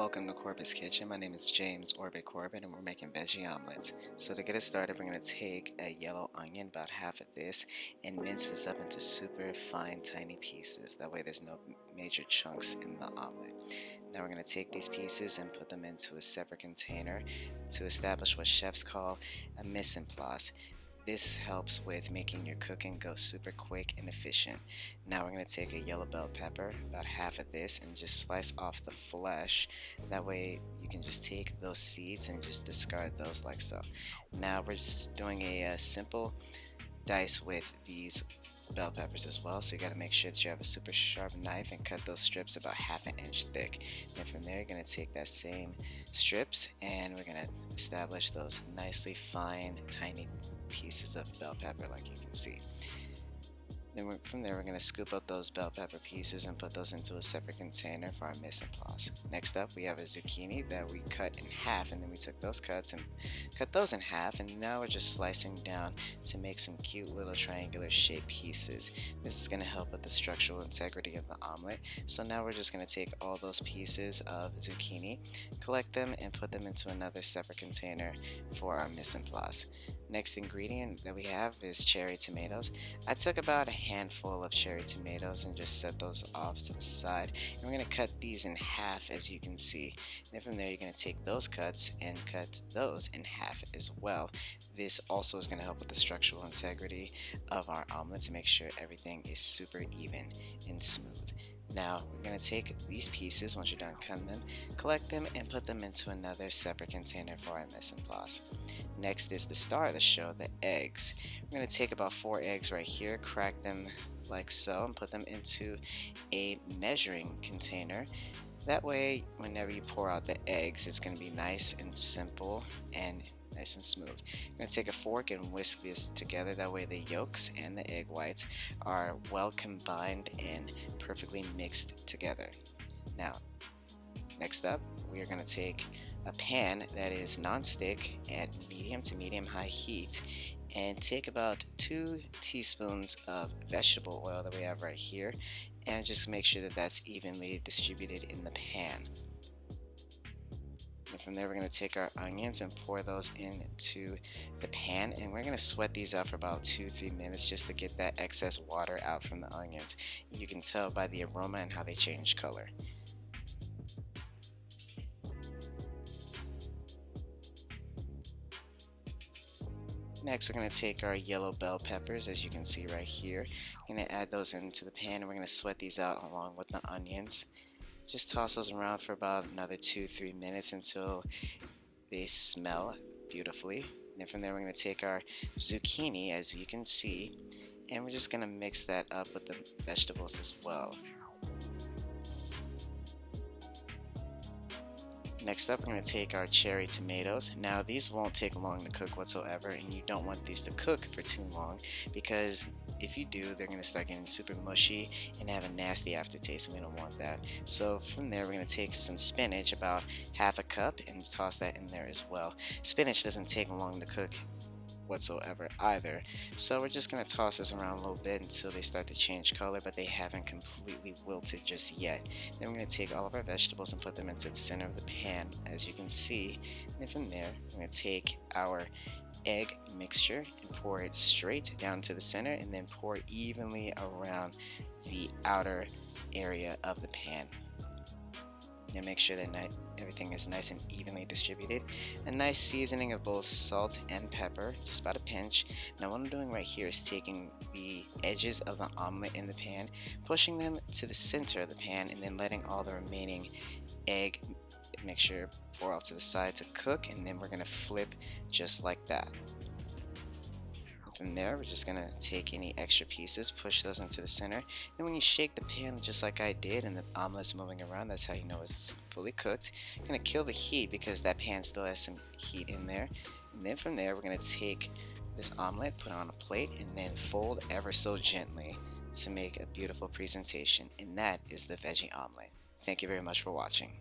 Welcome to Corbett's Kitchen. My name is James Corbett and we're making veggie omelets. So to get us started, we're going to take a yellow onion, about half of this, and mince this up into super fine tiny pieces. That way there's no major chunks in the omelet. Now we're going to take these pieces and put them into a separate container to establish what chefs call a mise en place. This helps with making your cooking go super quick and efficient. Now we're going to take a yellow bell pepper, about half of this, and just slice off the flesh. That way you can just take those seeds and just discard those like so. Now we're just doing a simple dice with these bell peppers as well, so you got to make sure that you have a super sharp knife and cut those strips about half an inch thick. Then from there you're going to take that same strips and we're going to establish those nicely fine tiny pieces of bell pepper like you can see. Then from there we're going to scoop out those bell pepper pieces and put those into a separate container for our mise en place. Next up we have a zucchini that we cut in half, and then we took those cuts and cut those in half, and now we're just slicing down to make some cute little triangular shaped pieces. This is going to help with the structural integrity of the omelet. So now we're just going to take all those pieces of zucchini, collect them, and put them into another separate container for our mise en place. Next ingredient that we have is cherry tomatoes. I took about a handful of cherry tomatoes and just set those off to the side. And we're going to cut these in half, as you can see. Then from there you're going to take those cuts and cut those in half as well. This also is going to help with the structural integrity of our omelet to make sure everything is super even and smooth. Now we're going to take these pieces, once you're done cutting them, collect them and put them into another separate container for our mise en place. Next is the star of the show, the eggs. We're going to take about 4 eggs right here, crack them like so, and put them into a measuring container. That way whenever you pour out the eggs, it's going to be nice and simple and nice and smooth. I'm going to take a fork and whisk this together. That way the yolks and the egg whites are well combined and perfectly mixed together. Now, next up, we are going to take a pan that is non-stick at medium to medium high heat and take about 2 teaspoons of vegetable oil that we have right here, and just make sure that that's evenly distributed in the pan. And from there we're going to take our onions and pour those into the pan, and we're going to sweat these out for about 2-3 minutes just to get that excess water out from the onions. You can tell by the aroma and how they change color. Next we're going to take our yellow bell peppers, as you can see right here. We're going to add those into the pan and we're going to sweat these out along with the onions. Just toss those around for about another 2-3 minutes until they smell beautifully. And then from there we're going to take our zucchini, as you can see, and we're just going to mix that up with the vegetables as well. Next up, we're going to take our cherry tomatoes. Now these won't take long to cook whatsoever, and you don't want these to cook for too long, because if you do, they're going to start getting super mushy and have a nasty aftertaste, and we don't want that. So from there we're going to take some spinach, about half a cup, and toss that in there as well. Spinach doesn't take long to cook whatsoever either, so we're just going to toss this around a little bit until they start to change color, but they haven't completely wilted just yet. Then we're going to take all of our vegetables and put them into the center of the pan, as you can see. And then from there we're going to take our egg mixture and pour it straight down to the center, and then pour evenly around the outer area of the pan. And make sure that everything is nice and evenly distributed. A nice seasoning of both salt and pepper, just about a pinch. Now what I'm doing right here is taking the edges of the omelet in the pan, pushing them to the center of the pan, and then letting all the remaining egg mixture pour off to the side to cook, and then we're going to flip just like that. From there we're just going to take any extra pieces, push those into the center. Then when you shake the pan just like I did and the omelet's moving around, that's how you know it's fully cooked. I'm going to kill the heat because that pan still has some heat in there. And then from there we're going to take this omelet, put it on a plate, and then fold ever so gently to make a beautiful presentation. And that is the veggie omelet. Thank you very much for watching.